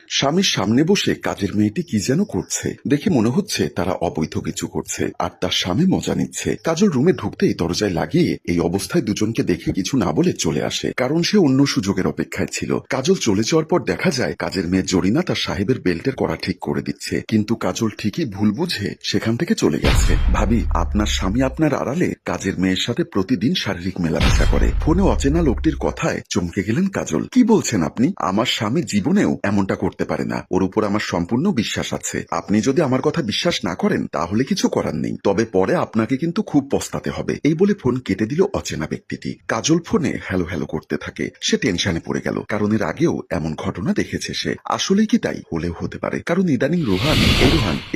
স্বামীর সামনে বসে কাজের মেয়েটি কি যেন করছে, দেখে মনে হচ্ছে তারা অবৈধ কিছু করছে আর তার স্বামী মজা নিচ্ছে। কাজল রুমে ঢুকতেই দরজায় লাগিয়ে এই অবস্থায় দুজনকে দেখে কিছু না বলে চলে আসে, কারণ সে অন্য সুযোগের অপেক্ষায় ছিল। কাজল চলে যাওয়ার পর দেখা যায় কাজের মেয়ে জরিনা তার সাহেবের বেল্টের কড়া ঠিক করে দিচ্ছে, কিন্তু কাজল ঠিকই ভুল বুঝে সেখান থেকে চলে গেছে। ভাবি, আপনার স্বামী আপনার আড়ালে কাজের মেয়ের সাথে প্রতিদিন শারীরিক মেলামেশা করে। ফোনে অচেনা লোকটির কথায় চমকে গেলেন কাজল। কি বলছেন আপনি? আমার স্বামী জীবনেও এমনটা করতে পারে না। ওর উপর আমার সম্পূর্ণ বিশ্বাস আছে। আপনি যদি আমার কথা বিশ্বাস না করেন তাহলে কিছু করার নেই, তবে পরে আপনাকে কিন্তু খুব পস্তাতে হবে। এই বলে ফোন কেটে দিল অচেনা ব্যক্তিটি। কাজল ফোনে হ্যালো হ্যালো করতে থাকে। সে টেনশনে পড়ে গেল, কারণ এর আগেও এমন ঘটনা দেখেছে সে। আসলেই কি তাই? হলেও হতে পারে, কারণ ইদানিং রোহান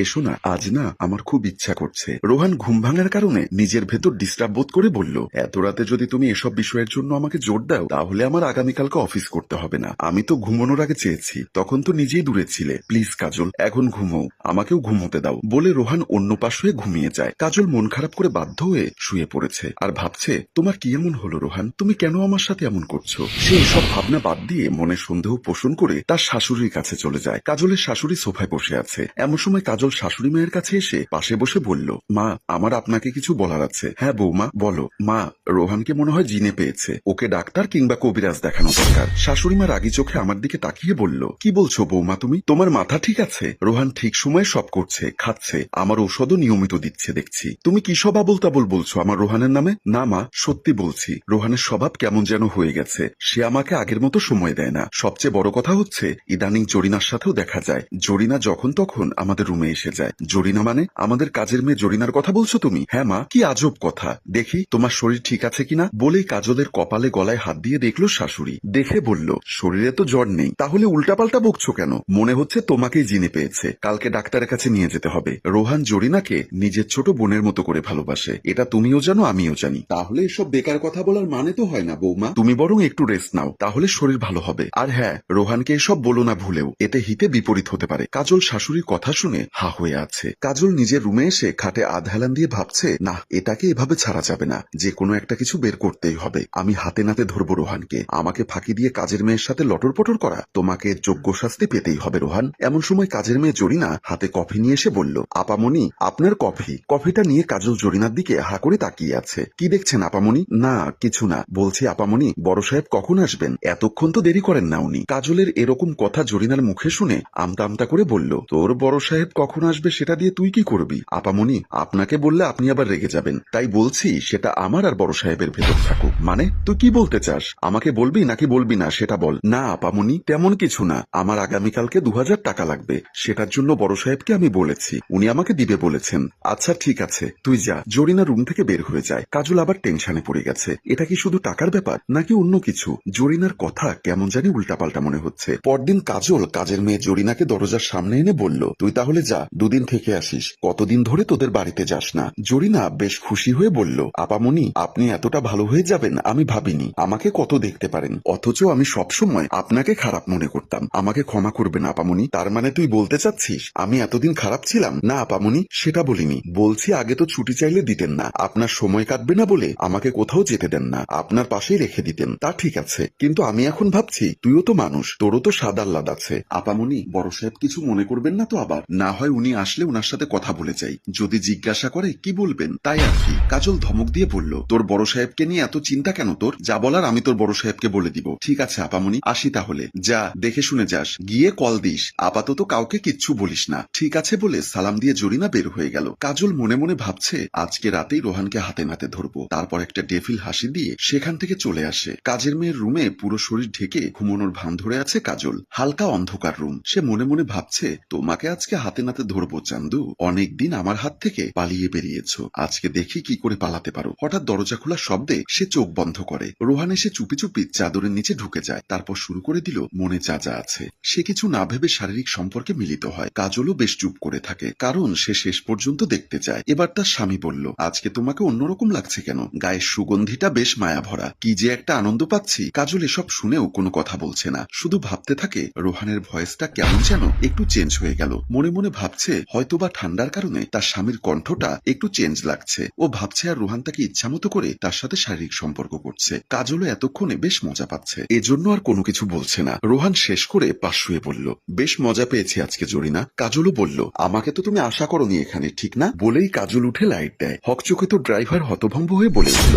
এসো না, আজ না আমার খুব ইচ্ছা করছে। রোহান ঘুম ভাঙার কারণে নিজের ভেতর ডিস্টার্ব বোধ করে বলল, এত রাতে যদি তুমি এসব বিষয়ের জন্য আমাকে জোর দাও তাহলে আমার আগামীকালকে অফিস করতে হবে না। আমি তো ঘুমানোর আগে চেয়েছি, তখন তো নিজেই দূরে ছিলে। প্লিজ কাজল, এখন ঘুমোও, আমাকেও ঘুমোতে দাও। বলে রোহান অন্য পাশ হয়ে ঘুমিয়ে যায়। কাজল মন খারাপ করে বাধ্য হয়ে শুয়ে পড়েছে আর ভাবছে, তোমার কি এমন হলো রোহান? তুমি কেন আমার সাথে এমন করছো? সে এসব ভাবনা বাদ দিয়ে মনে সন্দেহ পোষণ করে তার শাশুড়ির কাছে চলে যায়। কাজলের শাশুড়ি সোফায় বসে আছে। এমন সময় কাজল শাশুড়ি মায়ের কাছে এসে পাশে বসে বলল, মা, আমার আপনাকে কিছু বলার আছে। হ্যাঁ বৌমা, বলো। মা, রোহানকে মনে হয় জিনে পেয়েছে, ওকে ডাক্তার কিংবা কবিরাজ দেখানো দরকার। শাশুড়ি মা রাগী চোখে আমার দিকে তাকিয়ে বলল, কি বলছো বৌমা তুমি? তোমার মাথা ঠিক আছে? রোহান ঠিক সময়ে সব করছে, খাচ্ছে, আমার ঔষধও নিয়মিত দিচ্ছে দেখছি। তুমি কি সব আবল তাবল বলছো আমার রোহানের নামে? না মা, সত্যি বলছি, রোহানের স্বভাব কেমন যেন হয়ে গেছে। সে আমাকে আগের মতো সময় দেয় না। সবচেয়ে বড় কথা হচ্ছে ইদানিং জরিনার সাথেও দেখা যায়। জরিনা যখন তখন আমাদের রুমে এসে যায়। জরিনা মানে আমাদের কাজের মেয়ে জরিনার কথা বলছো তুমি? হ্যাঁ মা। কি আজব কথা। দেখি তোমার শরীর ঠিক আছে কিনা। বলেই কাজলের কপালে গলায় হাত দিয়ে দেখলো শাশুড়ি। দেখে বলল, শরীরে তো জ্বর নেই, তাহলে উল্টাপাল্টা বকছো কেন? মনে হচ্ছে তোমাকেই জিনে পেয়েছে, কালকে ডাক্তারের কাছে নিয়ে যেতে হবে। রোহান জরিনাকে নিজের ছোট বোনের মতো করে ভালোবাসে, এটা তুমিও জানো আমিও জানি। তাহলে এসব বেকার কথা বলার মানে তো হয় না বৌমা। তুমি বরং একটু রেস্ট নাও, তাহলে শরীর ভালো হবে। আর হ্যাঁ, রোহানকে এসব বলো না ভুলেও, এতে হিতে বিপরীত হতে পারে। কাজল শাশুড়ির কথা শুনে হা হয়ে আছে। কাজল নিজের রুমে এসে খাটে আধ হেলান দিয়ে ভাবছে, না, এটাকে এভাবে ছাড়া যাবে না, যে কোনো একটা কিছু বের করতেই হবে। আমি হাতে নাতে ধরবো রোহানকে। আমাকে ফাঁকি দিয়ে কাজের মেয়ের সাথে লটর পটর করা, তোমাকে যোগ্য শাস্তি পেতেই হবে রোহান। এমন সময় কাজের মেয়ে জরিনা হাতে কফি নিয়ে এসে বলল, আপামনি, আপনার কফি। কফিটা নিয়ে কাজল জরিনার দিকে হা করে তাকিয়ে আছে। কি দেখছেন আপামনি? না কিছু না, বলছি আপামনি, বড় সাহেব কখন আসবেন? এতক্ষণ তো দেরি করেন না উনি। কাজলের এরকম কথা জরিনার মুখে শুনে আমতা আমতা করে বলল, তোর বড় সাহেব কখন আসবে সেটা দিয়ে তুই কি করবি? আপামনি, আপনাকে বললে আপনি আবার রেগে যাবেন, তাই বলছি সেটা আমার আর বড় সাহেবের ভেতর থাকুক। মানে তুই কি বলতে চাস? আমাকে বলবি নাকি বলবি না সেটা বল। না আপামনি, তেমন কিছু না, আমার আগামীকালকে 2000 টাকা লাগবে, সেটার জন্য বড় সাহেবকে আমি বলেছি, উনি আমাকে দিবে বলেছেন। আচ্ছা ঠিক আছে, তুই যা। জরিনা রুম থেকে বের হয়ে যায়। কাজল আবার টেনশনে পড়ে গেছে। এটা কি শুধু টাকার ব্যাপার নাকি অন্য কিছু? জরিনার কথা কেমন জানি উল্টাপাল্টা মনে হচ্ছে। পরদিন কাজল কাজের মেয়ে জরিনাকে দরজার সামনে এনে বলল, তুই তাহলে যা, 2 দিন থেকে আসিস, কতদিন ধরে তোদের বাড়িতে যাস না। জরিনা বেশ খুশি হয়ে বলল, আপামনি, আপনি এতটা ভালো হয়ে যাবেন আমি ভাবিনি। আমাকে কত দেখতে পারেন, অথচ আমি সবসময় আপনাকে খারাপ মনে করতাম। আমাকে ক্ষমা করবেন আপামনি। তার মানে তুই বলতে চাচ্ছিস আমি এতদিন খারাপ ছিলাম? না আপামনি, সেটা বলিনি। বলছি আগে তো ছুটি চাইলে দিতেন না, আপনার সময় কাটবে না বলে আমাকে কোথাও যেতে দেন না, আপনার পাশেই রেখে দিতেন। তা ঠিক আছে, কিন্তু আমি এখন ভাবছি তুইও তো মানুষ, তোরও তো সাদার লাদ আছে। আপামনি, বড় সাহেব কিছু মনে করবেন না তো আবার? না হয় উনি আসলে উনার সাথে কথা বলে যাই, যদি জিজ্ঞাসা করে কি বলবেন তাই আর কি। কাজল ধমক দিয়ে বলল, তোর বড় সাহেবকে নিয়ে এত চিন্তা কেন তোর? যা বলার আমি তোর বড় সাহেবকে বলে দিব। ঠিক আছে আপামনি, আসি তাহলে। যা, দেখে শুনে যাস, গিয়ে কল দিস, আপাতত কাউকে কিচ্ছু বলিস না। ঠিক আছে বলে সালাম দিয়ে জরিনা বের হয়ে গেল। কাজল মনে মনে ভাবছে আজকে রাতেই রোহানকে হাতে নাতে ধরবো। তারপর একটা ডেফিল হাসি দিয়ে সেখান থেকে চলে আসে। কাজের মেয়ের রুমে পুরো শরীর ঢেকে ঘুমানোর ভান ধরে আছে কাজল। হালকা অন্ধকার রুম। সে মনে মনে ভাবছে, তোমাকে আজকে হাতে নাতে ধরবো চান্দু, অনেকদিন আমার হাত থেকে পালিয়ে বেরিয়েছো, আজকে দেখি কি করে পালাতে পারো। হঠাৎ দরজা খোলার শব্দে সে চোখ বন্ধ করে। রোহান এসে চুপি চুপি চাদরের নিচে ঢুকে যায়। তারপর শুরু করে দিল মনে যা যা আছে। সে কিছু না ভেবে শারীরিক সম্পর্কে মিলিত হয়। কাজলও বেশ চুপ করে থাকে, কারণ সে শেষ পর্যন্ত দেখতে চায়। এবার তার স্বামী বলল, আজকে তোমাকে অন্যরকম লাগছে কেন? গায়ের সুগন্ধিটা বেশ মায়া ভরা, কি যে একটা আনন্দ পাচ্ছি। কাজল এসব শুনেও কোনো কথা বলছে না, শুধু ভাবতে থাকে রোহানের ভয়েসটা কেমন যেন একটু চেঞ্জ হয়ে গেল। মনে মনে ভাবছে হয়তোবা ঠান্ডার কারণে তার স্বামীর কণ্ঠটা একটু চেঞ্জ লাগছে। ও ভাবছে আর রোহান তাকে ইচ্ছামতো করে তার সাথে শারীরিক সম্পর্ক করছে। কাজলও এতক্ষণে বেশ মজা পাচ্ছে, এজন্য আর কোনো কিছু বলছে না। রোহান শেষ করে 500 শুয়ে বলল, বেশ মজা পেয়েছি আজকে জরিনা। কাজলও বলল, আমাকে তো তুমি আশা করনি এখানে, ঠিক না? বলেই কাজল উঠে লাইট দেয়। হকচকিত ড্রাইভার হতভম্ব হয়ে বলে উঠল,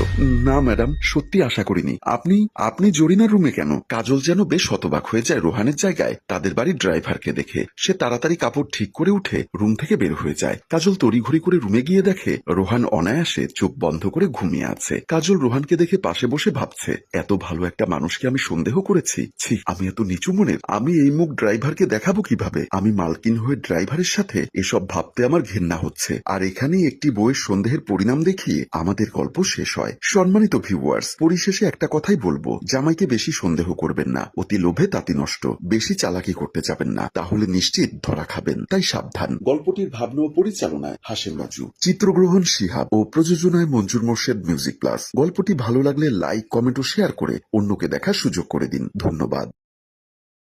না ম্যাডাম, সত্যি আশা করিনি। আপনি আপনি জরিনার রুমে কেন? কাজল যেন বেশ হতবাক হয়ে যায় রোহানের জায়গায় তাদের বাড়ির ড্রাইভারকে দেখে। সে তাড়াতাড়ি কাপড় ঠিক করে উঠে রুম থেকে বের হয়ে যায়। কাজল তড়িঘড়ি করে রুমে গিয়ে দেখে রোহান অনায়াসে চোখ বন্ধ করে ঘুমিয়ে আছে। কাজল রোহানকে দেখে পাশে বসে ভাবছে, এত ভালো একটা মানুষকে আমি সন্দেহ করেছি। ছি, আমি এত নিচু মনের। আমি এই মুখ ড্রাইভারকে দেখাবো কিভাবে? আমি মালকিন হয়ে ড্রাইভারের সাথে এসব ভাবতে আমার ঘেন্না হচ্ছে। আর এখানেই একটি বইয়ের সন্দেহের পরিণাম দেখিয়ে আমাদের গল্প শেষ হয়। সম্মানিত ভিউয়ার্স, পরিশেষে একটা কথাই বলবো, জামাইকে বেশি সন্দেহ করবেন না। অতি লোভে তাঁতি নষ্ট। বেশি চালাকি করতে যাবেন না, তাহলে নিশ্চিত ধরা খাবেন। তাই সাবধান। গল্পটির ভাবনা ও পরিচালনায় হাশেম রাজু, চিত্রগ্রহণ শিহাব ও প্রযোজনায় মঞ্জুর মোর্শেদ মিউজিক প্লাস। গল্পটি ভালো লাগলে লাইক, কমেন্ট ও শেয়ার করে অন্যকে দেখার সুযোগ করে দিন। ধন্যবাদ।